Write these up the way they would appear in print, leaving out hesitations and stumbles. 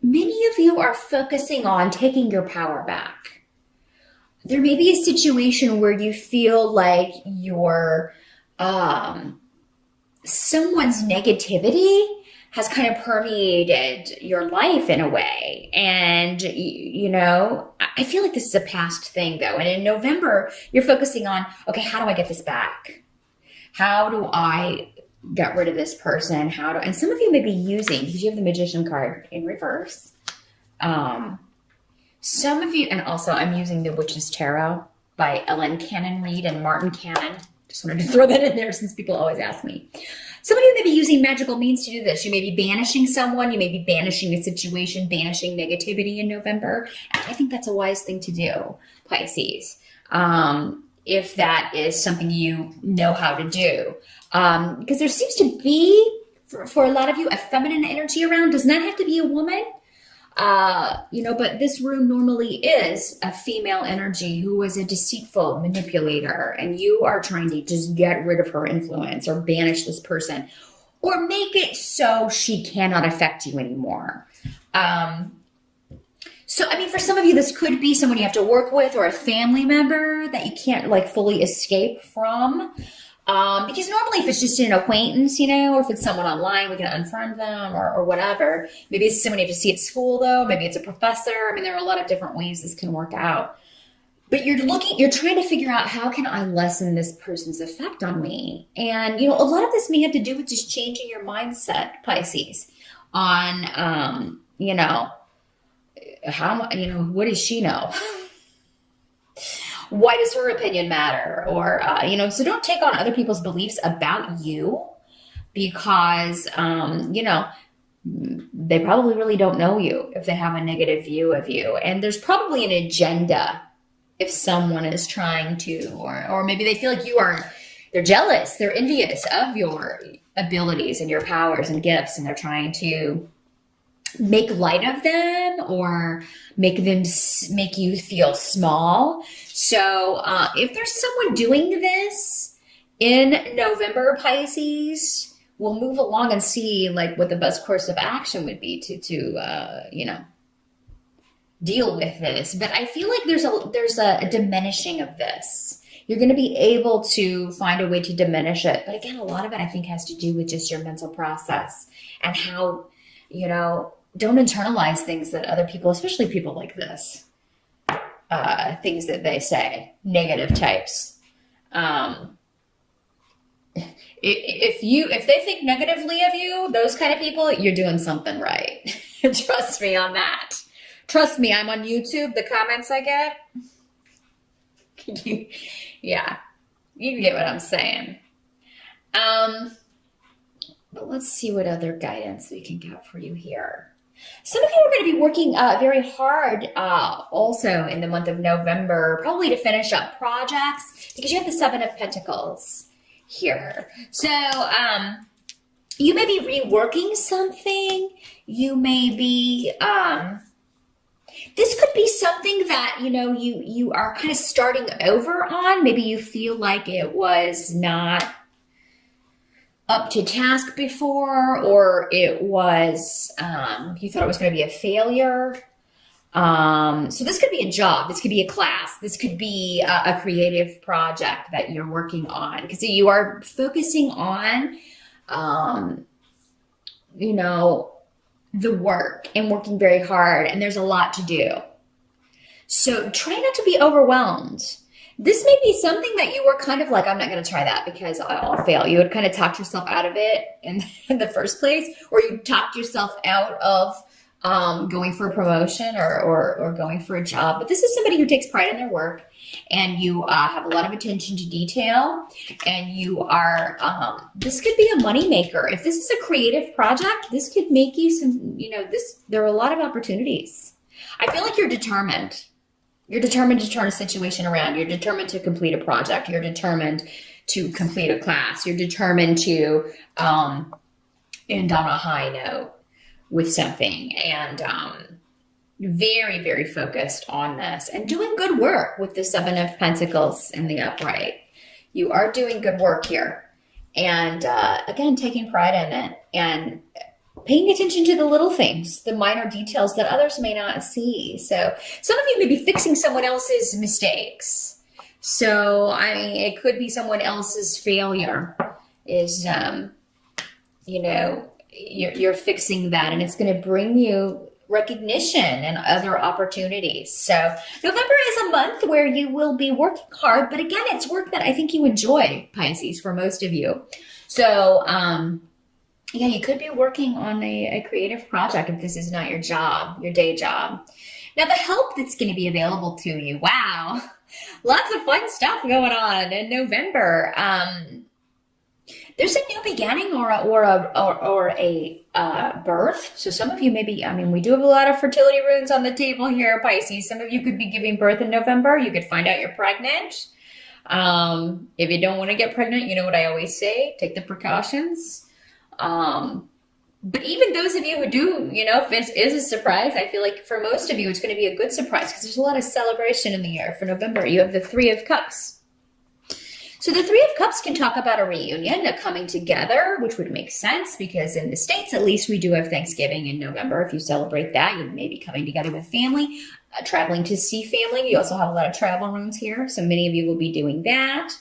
many of you are focusing on taking your power back. There may be a situation where you feel like someone's negativity has kind of permeated your life in a way. And, I feel like this is a past thing though. And in November, you're focusing on, okay, how do I get this back? How do I get rid of this person? And some of you may be using, because you have the Magician card in reverse. Some of you, and also I'm using the Witch's Tarot by Ellen Cannon Reed and Martin Cannon. Just wanted to throw that in there since people always ask me. Some of you may be using magical means to do this. You may be banishing someone. You may be banishing a situation, banishing negativity in November. And I think that's a wise thing to do, Pisces. If that is something you know how to do. Because there seems to be, for a lot of you, a feminine energy around. Does not have to be a woman. But this room normally is a female energy who is a deceitful manipulator, and you are trying to just get rid of her influence or banish this person or make it so she cannot affect you anymore. For some of you, this could be someone you have to work with or a family member that you can't fully escape from. Because normally if it's just an acquaintance, or if it's someone online, we can unfriend them or whatever. Maybe it's someone you have to see at school though. Maybe it's a professor. There are a lot of different ways this can work out. But you're trying to figure out, how can I lessen this person's effect on me? And, a lot of this may have to do with just changing your mindset, Pisces, on, what does she know? Why does her opinion matter? Or, so don't take on other people's beliefs about you because, they probably really don't know you if they have a negative view of you. And there's probably an agenda if someone is trying to, or maybe they feel like they're jealous, they're envious of your abilities and your powers and gifts, and they're trying to make light of them or make you feel small. So if there's someone doing this in November, Pisces, we'll move along and see what the best course of action would be to deal with this. But I feel like there's a diminishing of this. You're going to be able to find a way to diminish it. But again, a lot of it I think has to do with just your mental process and how, don't internalize things that other people, especially people like this, things that they say, negative types. If they think negatively of you, those kind of people, you're doing something right. Trust me on that. Trust me, I'm on YouTube. The comments I get, yeah, you get what I'm saying. But let's see what other guidance we can get for you here. Some of you are going to be working very hard also in the month of November, probably to finish up projects, because you have the Seven of Pentacles here. So you may be reworking something. You may be, this could be something that, you are kind of starting over on. Maybe you feel like it was not up to task before, or it was, you thought it was going to be a failure. So this could be a job. This could be a class. This could be a creative project that you're working on, because you are focusing on, the work and working very hard, and there's a lot to do. So try not to be overwhelmed. This may be something that you were kind of like, I'm not going to try that because I'll fail. You had kind of talked yourself out of it in the first place, or you talked yourself out of going for a promotion or going for a job. But this is somebody who takes pride in their work, and you have a lot of attention to detail, and you are, this could be a money maker. If this is a creative project, this could make you some, there are a lot of opportunities. I feel like you're determined. You're determined to turn a situation around. You're determined to complete a project. You're determined to complete a class. You're determined to end on a high note with something, and very, very focused on this and doing good work with the Seven of Pentacles in the upright. You are doing good work here. And again, taking pride in it and paying attention to the little things, the minor details that others may not see. So some of you may be fixing someone else's mistakes. So, I mean, it could be someone else's failure is, you're fixing that, and it's going to bring you recognition and other opportunities. So November is a month where you will be working hard, but again, it's work that I think you enjoy, Pisces, for most of you. So, yeah, you could be working on a creative project if this is not your job, your day job. Now, the help that's going to be available to you, wow, lots of fun stuff going on in November. There's a new beginning or a birth. So some of you maybe, I mean, we do have a lot of fertility runes on the table here, Pisces. Some of you could be giving birth in November. You could find out you're pregnant. If you don't want to get pregnant, you know what I always say, take the precautions. But even those of you who do, if it is a surprise, I feel like for most of you, it's going to be a good surprise because there's a lot of celebration in the air for November. You have the Three of Cups. So the Three of Cups can talk about a reunion, a coming together, which would make sense because in the States, at least, we do have Thanksgiving in November. If you celebrate that, you may be coming together with family, traveling to see family. You also have a lot of travel rooms here, so many of you will be doing that.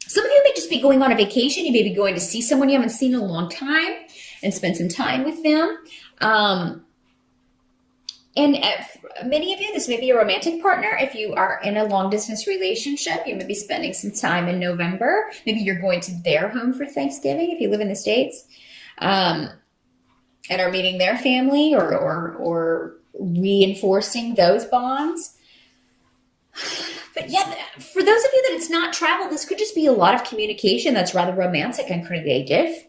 Some of you may just be going on a vacation. You may be going to see someone you haven't seen in a long time and spend some time with them. And many of you, this may be a romantic partner. If you are in a long distance relationship, you may be spending some time in November. Maybe you're going to their home for Thanksgiving if you live in the States, and are meeting their family or reinforcing those bonds. But yeah, for those of you that it's not travel, this could just be a lot of communication that's rather romantic and creative.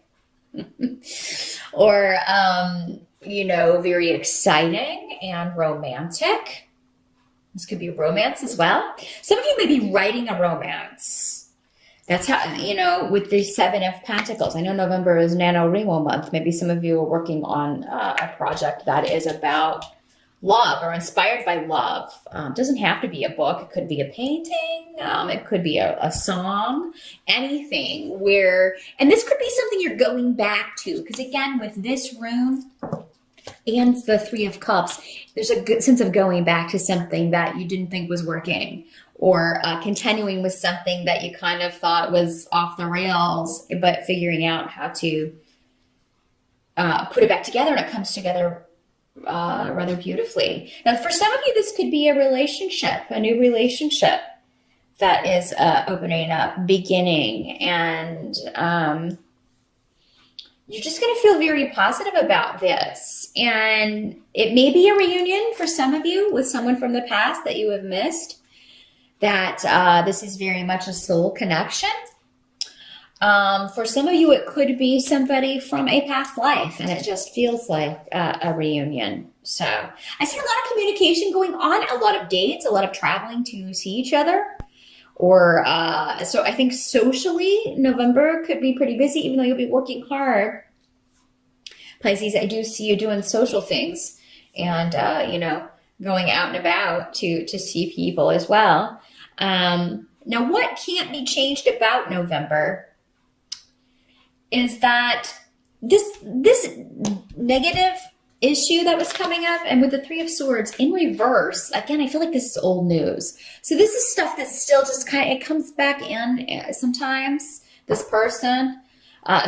Or, very exciting and romantic. This could be romance as well. Some of you may be writing a romance. That's how, with the Seven of Pentacles. I know November is NaNoWriMo month. Maybe some of you are working on a project that is about love or inspired by love. Doesn't have to be a book. It could be a painting. It could be a song, anything and this could be something you're going back to. Because again, with this rune and the Three of Cups, there's a good sense of going back to something that you didn't think was working or continuing with something that you kind of thought was off the rails, but figuring out how to put it back together, and it comes together rather beautifully. Now, for some of you, this could be a relationship, a new relationship that is opening up, beginning, and you're just going to feel very positive about this. And it may be a reunion for some of you with someone from the past that you have missed, that this is very much a soul connection. For some of you, it could be somebody from a past life, and it just feels like a reunion. So I see a lot of communication going on, a lot of dates, a lot of traveling to see each other. Or so I think socially, November could be pretty busy, even though you'll be working hard. Pisces, I do see you doing social things and, going out and about to see people as well. Now, what can't be changed about November is that this negative issue that was coming up, and with the Three of Swords in reverse, again, I feel like this is old news. So this is stuff that's still just it comes back in sometimes, this person.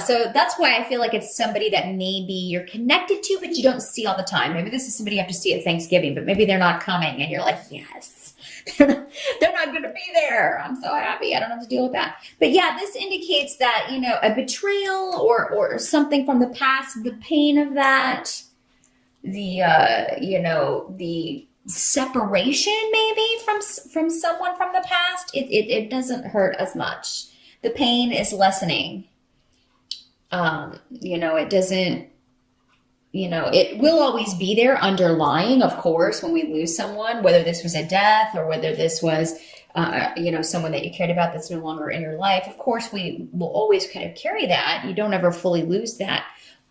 So that's why I feel like it's somebody that maybe you're connected to, but you don't see all the time. Maybe this is somebody you have to see at Thanksgiving, but maybe they're not coming, and you're like, yes, they're not going to be there. I'm so happy. I don't have to deal with that. But yeah, this indicates that, a betrayal or something from the past, the pain of that, the separation maybe from someone from the past, it doesn't hurt as much. The pain is lessening. It doesn't, it will always be there underlying, of course, when we lose someone, whether this was a death or whether this was, someone that you cared about that's no longer in your life. Of course, we will always kind of carry that. You don't ever fully lose that,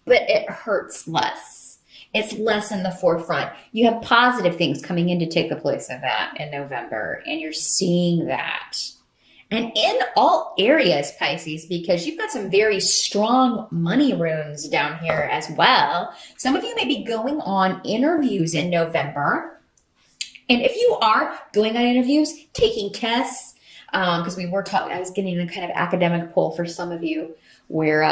but it hurts less. It's less in the forefront. You have positive things coming in to take the place of that in November, and you're seeing that. and in all areas, Pisces, because you've got some very strong money runes down here as well. Some of you may be going on interviews in November. And if you are going on interviews, taking tests, because we were talking, I was getting a kind of academic poll for some of you where,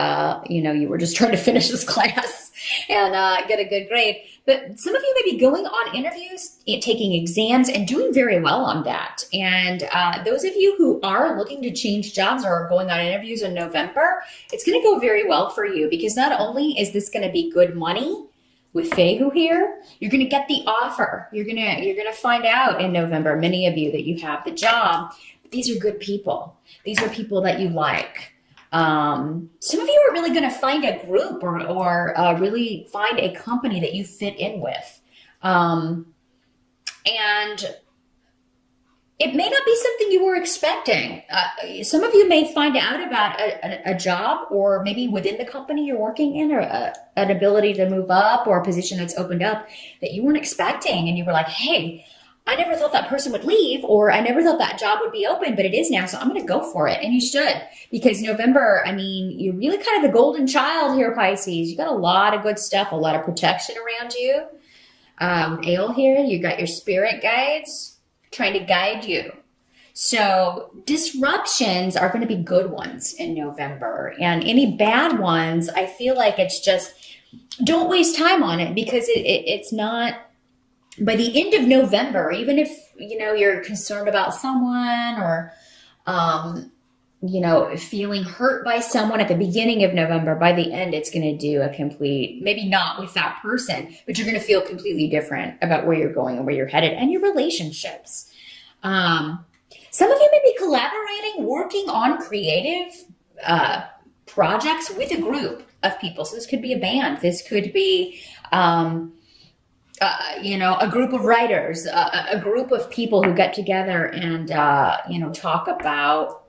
you were just trying to finish this class and get a good grade. But some of you may be going on interviews, taking exams, and doing very well on that. And those of you who are looking to change jobs or are going on interviews in November, it's going to go very well for you, because not only is this going to be good money with Fehu here, you're going to get the offer. You're going to find out in November, many of you, that you have the job. But these are good people. These are people that you like. Some of you are really going to find a group or really find a company that you fit in with. And it may not be something you were expecting. Some of you may find out about a job, or maybe within the company you're working in, or an ability to move up, or a position that's opened up that you weren't expecting. And you were like, hey, I never thought that person would leave, or I never thought that job would be open, but it is now, so I'm going to go for it. And you should, because November, you're really kind of the golden child here, Pisces. You got a lot of good stuff, a lot of protection around you. With Ale here, you got your spirit guides trying to guide you. So disruptions are going to be good ones in November. And any bad ones, I feel like it's just, don't waste time on it, because it's not. By the end of November, even if, you're concerned about someone, or, feeling hurt by someone at the beginning of November, by the end, it's going to do a complete, maybe not with that person, but you're going to feel completely different about where you're going and where you're headed, and your relationships. Some of you may be collaborating, working on creative projects with a group of people. So this could be a band. This could be, a group of writers, a group of people who get together and, talk about,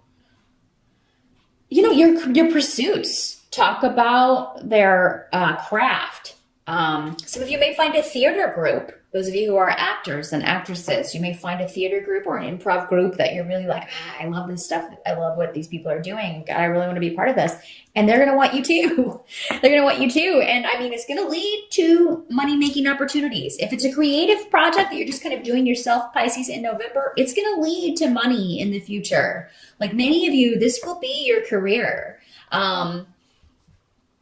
your pursuits, talk about their craft. Some of you may find a theater group. Those of you who are actors and actresses, you may find a theater group or an improv group that you're really like, I love this stuff. I love what these people are doing. God, I really want to be part of this. And they're going to want you too. They're going to want you too. And it's going to lead to money-making opportunities. If it's a creative project that you're just kind of doing yourself, Pisces, in November, it's going to lead to money in the future. Like many of you, this will be your career.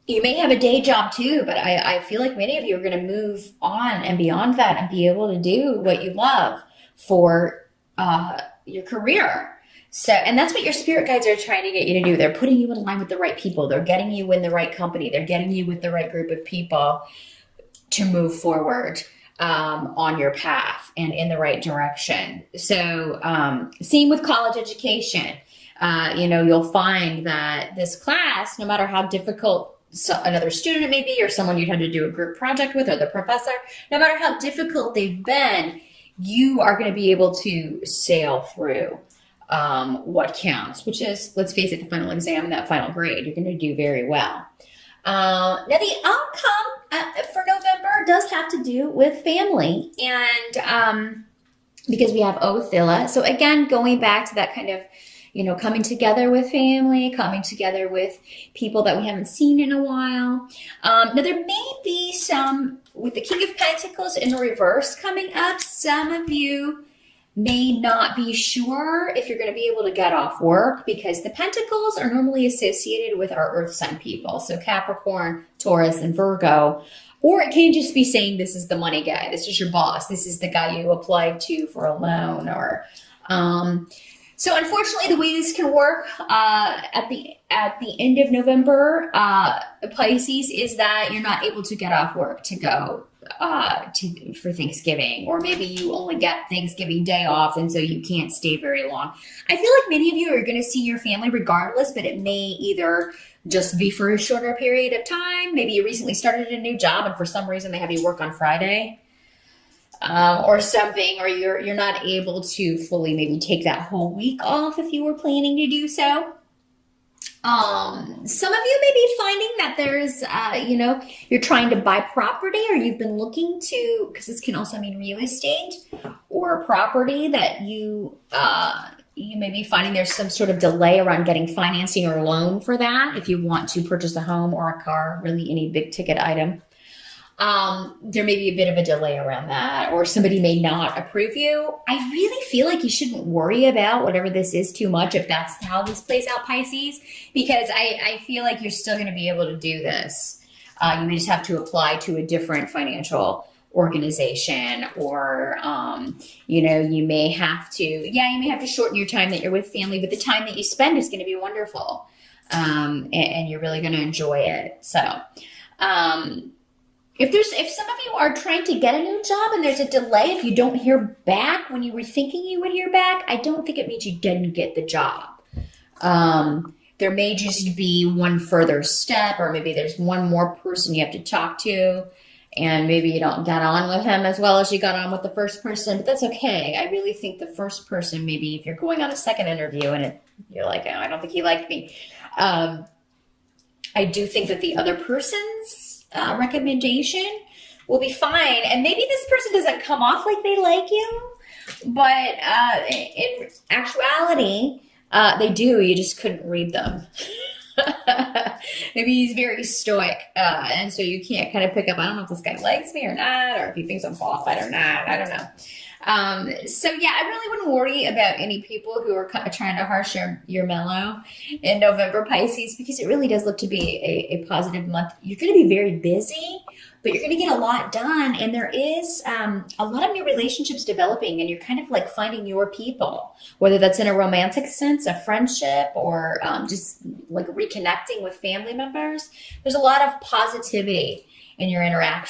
You may have a day job too, but I feel like many of you are going to move on and beyond that and be able to do what you love for your career. So, and that's what your spirit guides are trying to get you to do. They're putting you in line with the right people. They're getting you in the right company. They're getting you with the right group of people to move forward on your path and in the right direction. So, same with college education. You'll find that this class, no matter how difficult another student may be, or someone you'd have to do a group project with, or the professor, no matter how difficult they've been, you are going to be able to sail through what counts, which is, let's face it, the final exam and that final grade. You're going to do very well. Now, the outcome for November does have to do with family, and because we have Othilla. So again, going back to that kind of, coming together with family, coming together with people that we haven't seen in a while. Now, there may be some, with the King of Pentacles in reverse coming up, some of you may not be sure if you're going to be able to get off work, because the Pentacles are normally associated with our Earth sign people. So Capricorn, Taurus, and Virgo. Or it can just be saying this is the money guy. This is your boss. This is the guy you applied to for a loan, or... So unfortunately, the way this can work at the end of November, Pisces, is that you're not able to get off work to go for Thanksgiving, or maybe you only get Thanksgiving Day off, and so you can't stay very long. I feel like many of you are going to see your family regardless, but it may either just be for a shorter period of time. Maybe you recently started a new job, and for some reason they have you work on Friday. Or something, or you're not able to fully maybe take that whole week off if you were planning to do so. Some of you may be finding that there's, you're trying to buy property, or you've been looking to, because this can also mean real estate, or property that you you may be finding there's some sort of delay around getting financing or loan for that if you want to purchase a home or a car, really any big ticket item. There may be a bit of a delay around that, or somebody may not approve you. I really feel like you shouldn't worry about whatever this is too much if that's how this plays out, Pisces, because I feel like you're still going to be able to do this. You may just have to apply to a different financial organization, or you may have to shorten your time that you're with family, but the time that you spend is going to be wonderful, and you're really going to enjoy it. So if some of you are trying to get a new job and there's a delay, if you don't hear back when you were thinking you would hear back, I don't think it means you didn't get the job. There may just be one further step, or maybe there's one more person you have to talk to, and maybe you don't get on with him as well as you got on with the first person, but that's okay. I really think the first person, maybe if you're going on a second interview and you're like, oh, I don't think he liked me. I do think that the other person's recommendation will be fine. And maybe this person doesn't come off like they like you, but in actuality, they do. You just couldn't read them. Maybe he's very stoic, and so you can't kind of pick up, I don't know if this guy likes me or not, or if he thinks I'm qualified or not. I don't know. So yeah, I really wouldn't worry about any people who are kind of trying to harsh your mellow in November, Pisces, because it really does look to be a positive month. You're going to be very busy, but you're going to get a lot done. And there is a lot of new relationships developing, and you're kind of like finding your people, whether that's in a romantic sense, a friendship, or just like reconnecting with family members. There's a lot of positivity in your interaction